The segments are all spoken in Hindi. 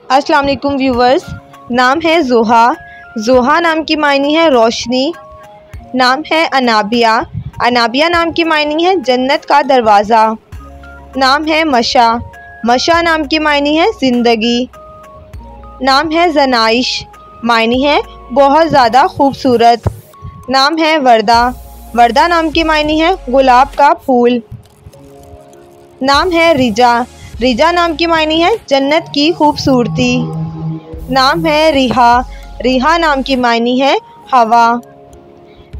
अस्सलाम वालेकुम व्यूवर्स। नाम है ज़ोहा। ज़ोहा नाम की मायनी है रोशनी। नाम है अनाबिया। अनाबिया नाम की मायनी है जन्नत का दरवाज़ा। नाम है मशा। मशा नाम की मायनी है ज़िंदगी। नाम है ज़नाइश। मायनी है बहुत ज़्यादा खूबसूरत। नाम है वर्दा। वर्दा नाम की मायनी है गुलाब का फूल। नाम है रिजा। रिजा नाम की मायनी है जन्नत की खूबसूरती। नाम है रिहा। रिहा नाम की मायनी है हवा।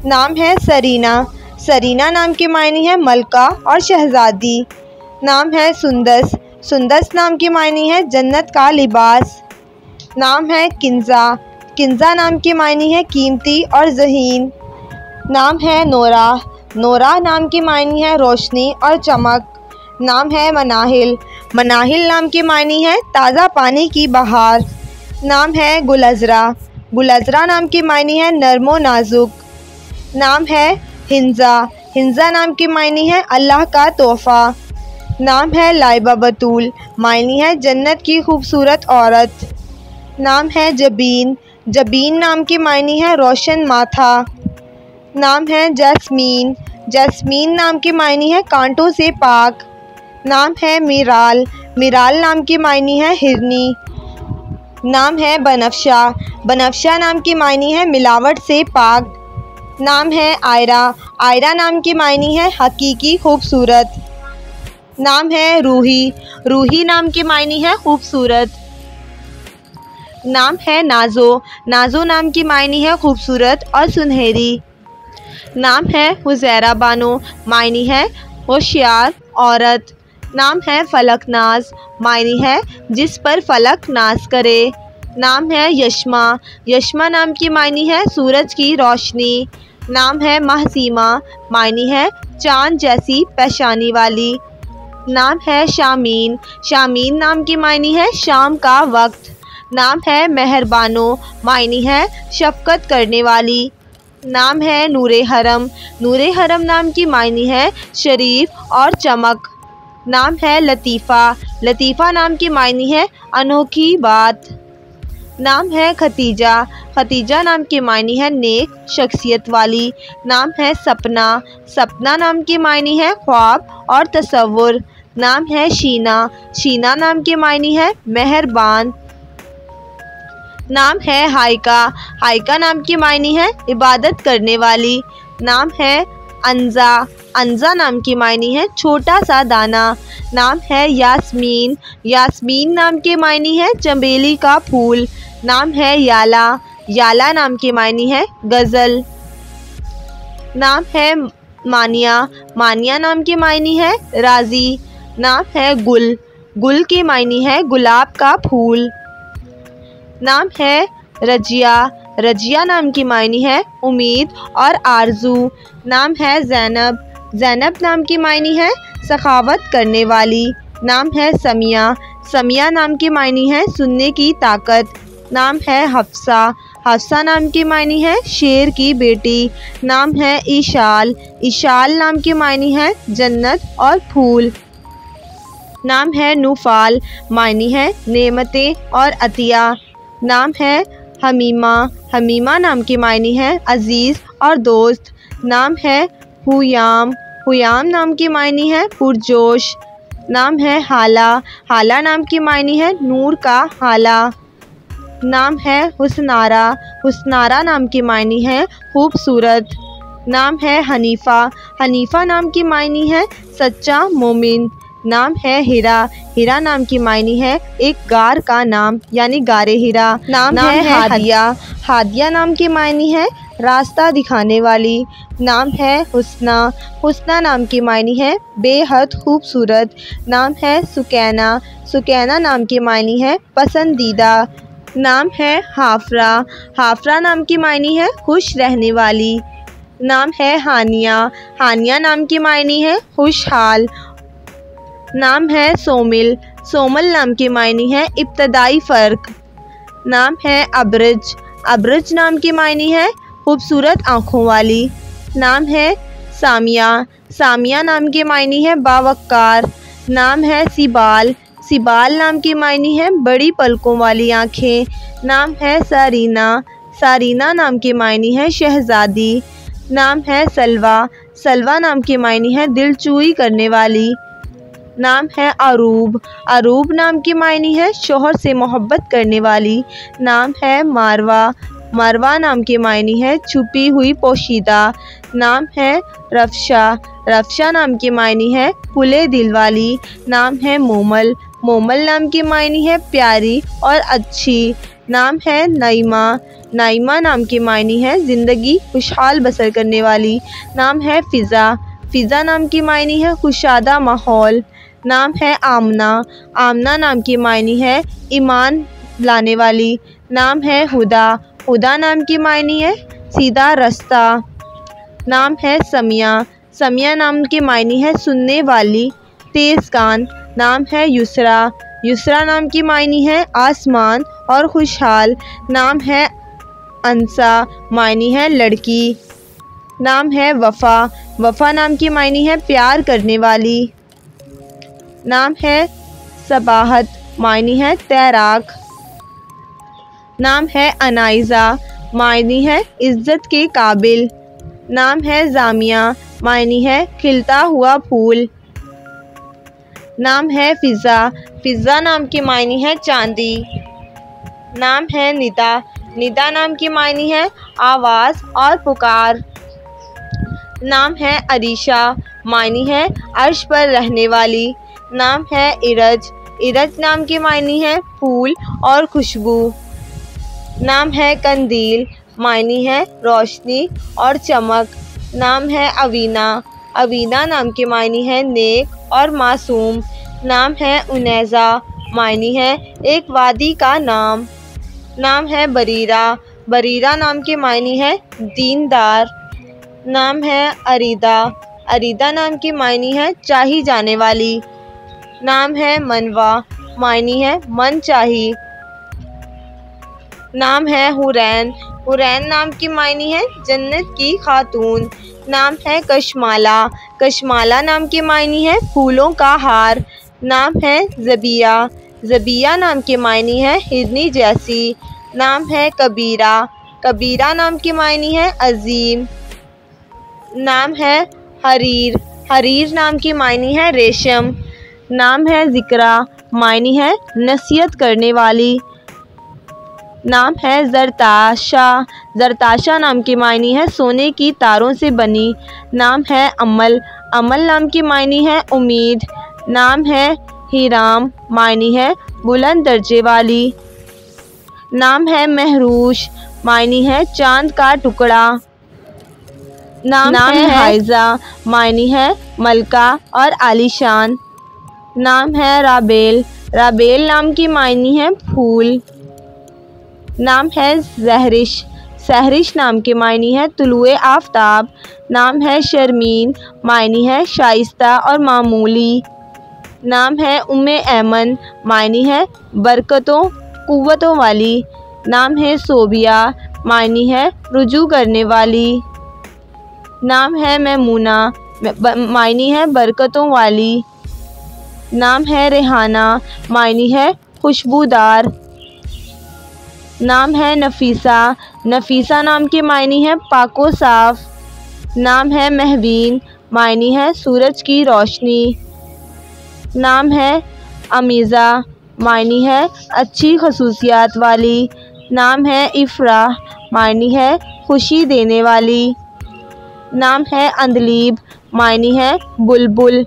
नाम है सरीना। सरीना नाम की मायनी है मलका और शहज़ादी। नाम है सुंदस। सुंदस नाम की मायनी है जन्नत का लिबास। नाम है किंज़ा। किंज़ा नाम की मायनी है कीमती और ज़हीन। नाम है नोरा। नोरा नाम की मायनी है रोशनी और चमक। नाम है मनाहिल। मनाहिल नाम की मायनी है ताज़ा पानी की बहार। नाम है गुलज़रा। गुलज़रा नाम की मायनी है नर्मो नाजुक। नाम है हिंज़ा। हिंज़ा नाम की मायनी है अल्लाह का तोहफ़ा। नाम है लाइबा बतूल। मायनी है जन्नत की खूबसूरत औरत। नाम है जबीन। जबीन नाम की मायनी है रोशन माथा। नाम है जैस्मीन। जैस्मीन नाम की मायनी है कांटों से पाक। नाम है मिराल। मिराल नाम की मायनी है हिरनी। नाम है बनफ्शा। बनफ्शा नाम की मायनी है मिलावट से पाक। नाम है आयरा। आयरा नाम की मायनी है हकीकी खूबसूरत। नाम है रूही। रूही नाम की मायनी है खूबसूरत। नाम है नाजो। नाजो नाम की मायनी है खूबसूरत और सुनहरी। नाम है हुज़ैरा बानो। मायनी है होशियार औरत। नाम है फलकनाज। मायनी है जिस पर फलक नाज करे। नाम है यशमा। यशमा नाम की मायनी है सूरज की रोशनी। नाम है महसीमा। मायनी है चाँद जैसी पेशानी वाली। नाम है शामीन। शामीन नाम की मायनी है शाम का वक्त। नाम है मेहरबानो। मायनी है शफ़क़त करने वाली। नाम है नूरे हरम। नूरे हरम नाम की मायनी है शरीफ और चमक। नाम है लतीफ़ा। लतीफ़ा नाम की मायनी है अनोखी बात। नाम है खतीजा। खतीजा नाम की मायनी है नेक शख्सियत वाली। नाम है सपना। सपना नाम की मायनी है ख्वाब और तसव्वुर। नाम है शीना। शीना नाम की मायनी है मेहरबान। नाम है हाइका। हाइका नाम की मायनी है इबादत करने वाली। नाम है अंजा। अंजा नाम की मायनी है छोटा सा दाना। नाम है यास्मीन। यास्मीन नाम की मायनी है चमेली का फूल। नाम है याला। याला नाम की मायनी है गज़ल। नाम है मानिया। मानिया नाम की मायनी है राज़ी। नाम है गुल। गुल की मायनी है गुलाब का फूल। नाम है रजिया। रजिया नाम की मायनी है उम्मीद और आरजू। नाम है ज़ैनब। ज़ैनब नाम की मायनी है सखावत करने वाली। नाम है समिया। समिया नाम की मायनी है सुनने की ताकत। नाम है हफ्सा। हफ्सा नाम की मायनी है शेर की बेटी। नाम है ईशाल। ईशाल नाम की मायनी है जन्नत और फूल। नाम है नूफ़ाल। मायनी है नेमतें और अतिया। नाम है हमीमा। हमीमा नाम की मायनी है अज़ीज़ और दोस्त। नाम है हुयाम। हुयाम नाम की मायनी है पुरजोश। नाम है हाला। हाला नाम की मायनी है नूर का हाला। नाम है हुस्नारा। हुस्नारा नाम की मायनी है खूबसूरत। नाम है हनीफ़ा। हनीफ़ा नाम की मायनी है सच्चा मोमिन। नाम है हिरा। हिरा नाम की मायनी है एक गार का नाम यानी गारे हिरा। नाम है हादिया। हादिया नाम की मायनी है रास्ता दिखाने वाली। नाम है हुस्ना। हुस्ना नाम की मायनी है बेहद खूबसूरत। नाम है सुकैना। सुकैना नाम की मायनी है पसंदीदा। नाम है हाफरा। हाफरा नाम की मायनी है खुश रहने वाली। नाम है हानिया। हानिया नाम की मायनी है खुशहाल। नाम है सोमिल। सोमल नाम की मायनी है इब्तदाई फ़र्क। नाम है अब्रज। अब्रज नाम की मायनी है खूबसूरत आँखों वाली। नाम है सामिया। सामिया नाम की मायनी है बावक्कार। नाम है सिबाल। सिबाल नाम की मायनी है बड़ी पलकों वाली आँखें। नाम है सारीना। सारीना नाम की मायनी है शहज़ादी। नाम है सलवा। सलवा नाम की मायनी है दिलचुई करने वाली। नाम है अरूब। अरूब नाम की मायनी है शोहर से मोहब्बत करने वाली। नाम है मारवा। मारवा नाम की मायनी है छुपी हुई पोशीदा। नाम है रफ्शा। रफ्शा नाम की मायनी है खुले दिल वाली। नाम है मोमल। मोमल नाम की मायनी है प्यारी और अच्छी। नाम है नईमा। नाइमा नाम की मायनी है ज़िंदगी खुशहाल बसर करने वाली। नाम है फ़िज़ा। फ़िज़ा नाम की मायनी है कुशादा माहौल। नाम है आमना। आमना नाम की मायनी है ईमान लाने वाली। नाम है हुदा। हुदा नाम की मायनी है सीधा रास्ता। नाम है समिया। समिया नाम की मायनी है सुनने वाली, तेज़ कान। नाम है युसरा। युसरा नाम की मायनी है आसमान और खुशहाल। नाम है अंसा। मायनी है लड़की। नाम है वफ़ा। वफ़ा नाम की मायनी है प्यार करने वाली। नाम है सबाहत। मायनी है तैराक। नाम है अनाइज़ा। मायनी है इज़्ज़त के काबिल। नाम है जामिया। मायनी है खिलता हुआ फूल। नाम है फ़िज़ा। फ़िज़ा नाम की मायनी है चांदी। नाम है निदा। निदा नाम की मायनी है आवाज़ और पुकार। नाम है अरीशा। मायनी है अर्श पर रहने वाली। नाम है इरज। इरज नाम की मायनी है फूल और खुशबू। नाम है कंदील। मायनी है रोशनी और चमक। नाम है अवीना। अवीना नाम की मायनी है नेक और मासूम। नाम है उनैज़ा। मायनी है एक वादी का नाम। नाम है बरीरा। बरीरा नाम की मायनी है दीनदार। नाम है अरीदा। अरीदा नाम की मायनी है चाही जाने वाली। नाम है मनवा। मायनी है मन चाही। नाम है हुरैन। हुरैन नाम की मायनी है जन्नत की खातून। नाम है कशमाला। कशमाला नाम की मायनी है फूलों का हार। नाम है ज़बिया। ज़बिया नाम की मायनी है हिरनी जैसी। नाम है कबीरा। कबीरा नाम की मायनी है अजीम। नाम है हरीर। हरीर नाम की मायनी है रेशम। नाम है ज़िक्रा। मायनी है नसीहत करने वाली। नाम है ज़रताशा। ज़रताशा नाम की मायनी है सोने की तारों से बनी। नाम है अमल। अमल नाम की मायनी है उम्मीद। नाम है हिराम। मायनी है बुलंद दर्जे वाली। नाम है महरूश। मायनी है चांद का टुकड़ा। नाम है हाइज़ा। मायनी है मलका और आलीशान। नाम है राबेल। राबेल नाम की मायनी है फूल। नाम है जहरिश। सहरिश नाम की मायनी है तुलुए आफ्ताब। नाम है शर्मीन। मायनी है शाइस्ता और मामूली। नाम है उम्मे ऐमन। मायनी है बरकतों कुव्वतों वाली। नाम है सोबिया। मायनी है रुजू करने वाली। नाम है मैमूना। मायनी है बरकतों वाली। नाम है रेहाना। मायनी है खुशबूदार। नाम है नफीसा। नफीसा नाम की मायनी है पाको साफ। नाम है महवीन। मायनी है सूरज की रोशनी। नाम है अमीज़ा। मायनी है अच्छी खसूसियात वाली। नाम है इफ़रा। मायनी है खुशी देने वाली। नाम है अंदलीब। मायनी है बुलबुल।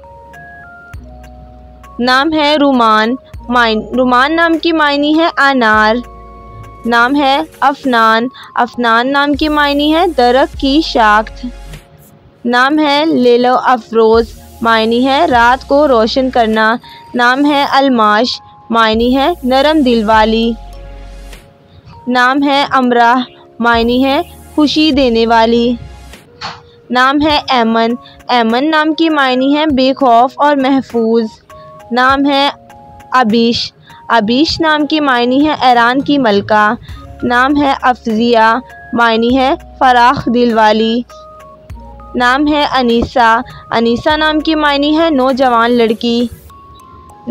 नाम है रुमान। रुमान नाम की मायनी है अनार। नाम है अफनान। अफनान नाम की मायनी है दरख्त की शाख्त। नाम है लेलो अफरोज़। मायनी है रात को रोशन करना। नाम है अलमाश। मायनी है नरम दिल वाली। नाम है अमरा। मायनी है खुशी देने वाली। नाम है ऐमन। ऐमन नाम की मायनी है बेखौफ और महफूज। नाम है अबीश। अबीश नाम की मायनी है ऐरान की मलका। नाम है अफ़ज़िया। मायनी है फराख दिल वाली। नाम है अनीसा। अनीसा नाम की मायनी है नौजवान लड़की।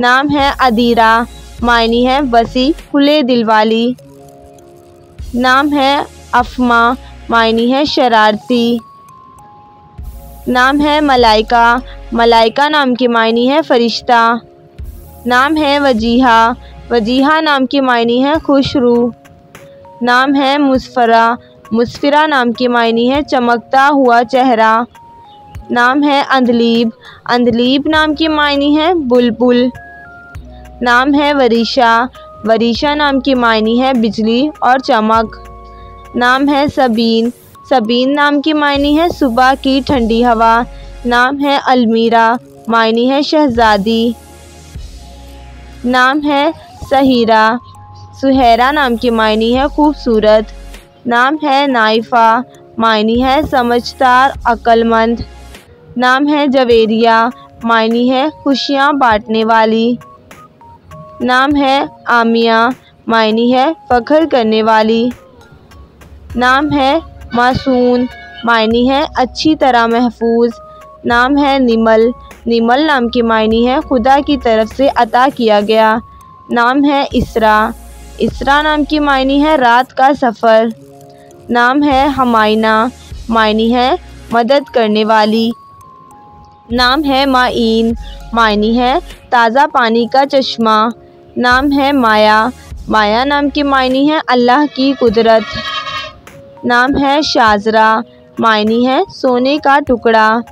नाम है अदीरा, मायनी है वसी खुले दिल वाली। नाम है अफमा, मायनी है शरारती। नाम है मलाइका, मलाइका नाम की मायनी है फरिश्ता। नाम है वजीहा, वजीहा नाम की मायनी है खुशरू। नाम है मुस्फरा, मुस्फिरा नाम की मायनी है चमकता हुआ चेहरा। नाम है अंधलीब, अंधलीब नाम की मायनी है बुलबुल। नाम है वरीशा, वरीशा नाम की मायनी है बिजली और चमक। नाम है सबीन, सबीन नाम की मायनी है सुबह की ठंडी हवा। नाम है अलमीरा, मायनी है शहजादी। नाम है सहीरा, सुहेरा नाम की मायनी है खूबसूरत। नाम है नाइफा, मायनी है समझदार अक्लमंद। नाम है जवेरिया, मायनी है खुशियाँ बांटने वाली। नाम है आमिया, मायनी है फ़ख्र करने वाली। नाम है मासून, मायनी है अच्छी तरह महफूज। नाम है निमल, निमल नाम की मायनी है खुदा की तरफ से अता किया गया। नाम है इसरा, इसरा नाम की मायनी है रात का सफ़र। नाम है हमायना, मायनी है मदद करने वाली। नाम है माइन, मायनी है ताज़ा पानी का चश्मा। नाम है माया, माया नाम की मायनी है अल्लाह की कुदरत। नाम है शाजरा, मायनी है सोने का टुकड़ा।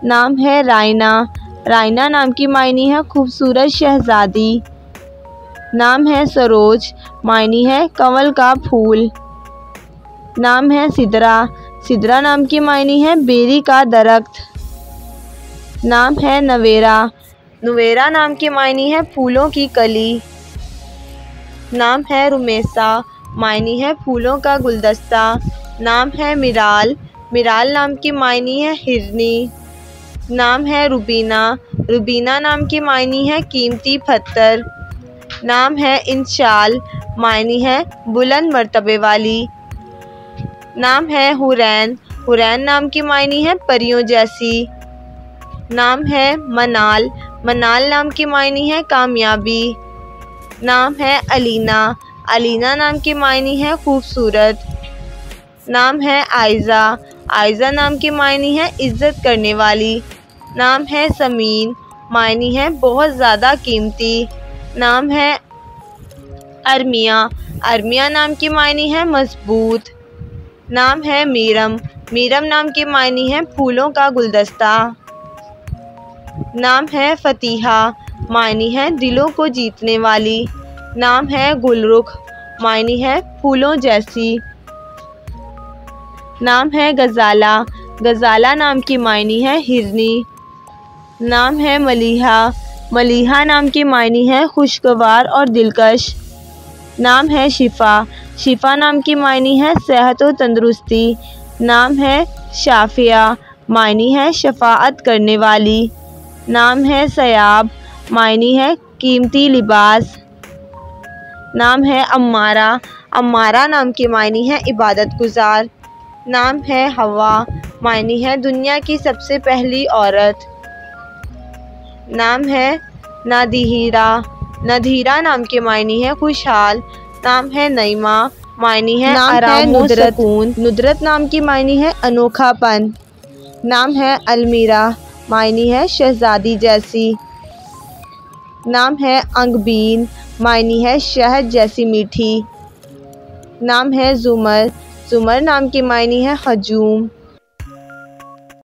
नाम है रायना, रायना नाम की मायनी है खूबसूरत शहजादी। नाम है सरोज, मायनी है कंवल का फूल। नाम है सिदरा, सिदरा नाम की मायनी है बेरी का दरख्त। नाम है नवेरा, नुवेरा नाम की मायनी है फूलों की कली। नाम है रुमेसा, मायनी है फूलों का गुलदस्ता। नाम है मिराल, मिराल नाम की मायनी है हिरनी। नाम है रुबीना, रुबीना नाम की मायनी है कीमती पत्थर। नाम है इंशाल, मायनी है बुलंद मर्तबे वाली। नाम है हुरैन, हुरैन नाम की मायनी है परियों जैसी। नाम है मनाल, मनाल नाम की मायनी है कामयाबी। नाम है अलीना, अलीना नाम की मायनी है खूबसूरत। नाम है आयज़ा, आयज़ा नाम की मायनी है इज़्ज़त करने वाली। नाम है समीन, मायनी है बहुत ज़्यादा कीमती। नाम है अरमिया, अरमिया नाम की मायनी है मजबूत। नाम है मीरम, मीरम नाम की मायनी है फूलों का गुलदस्ता। नाम है फ़तीहा, मायनी है दिलों को जीतने वाली। नाम है गुलरुख, मायनी है फूलों जैसी। नाम है गज़ाला, गज़ाला नाम की मायनी है हिरनी। नाम है मलीहा, मलीहा नाम की मायनी है खुशगवार और दिलकश। नाम है शिफ़ा, शिफ़ा नाम की मायनी है सेहत और तंदुरुस्ती। नाम है शाफ़िया, मायनी है शफ़ाअत करने वाली। नाम है सयाब, मायनी है कीमती लिबास। नाम है अम्मारा, अम्मारा नाम की मायनी है इबादत गुजार। नाम है हवा, मायनी है दुनिया की सबसे पहली औरत। नाम है नादिहीरा, नधीरा नाम की मायनी है खुशहाल। नाम है नईमा, मायनी है आराम व सुकून। नुदरत नाम की मायनी है अनोखापन। नाम है अलमीरा, मायनी है शहजादी जैसी। नाम है अंगबीन, मायनी है शहद जैसी मीठी। नाम है ज़ुमर, ज़ुमर नाम की मायनी है हजूम।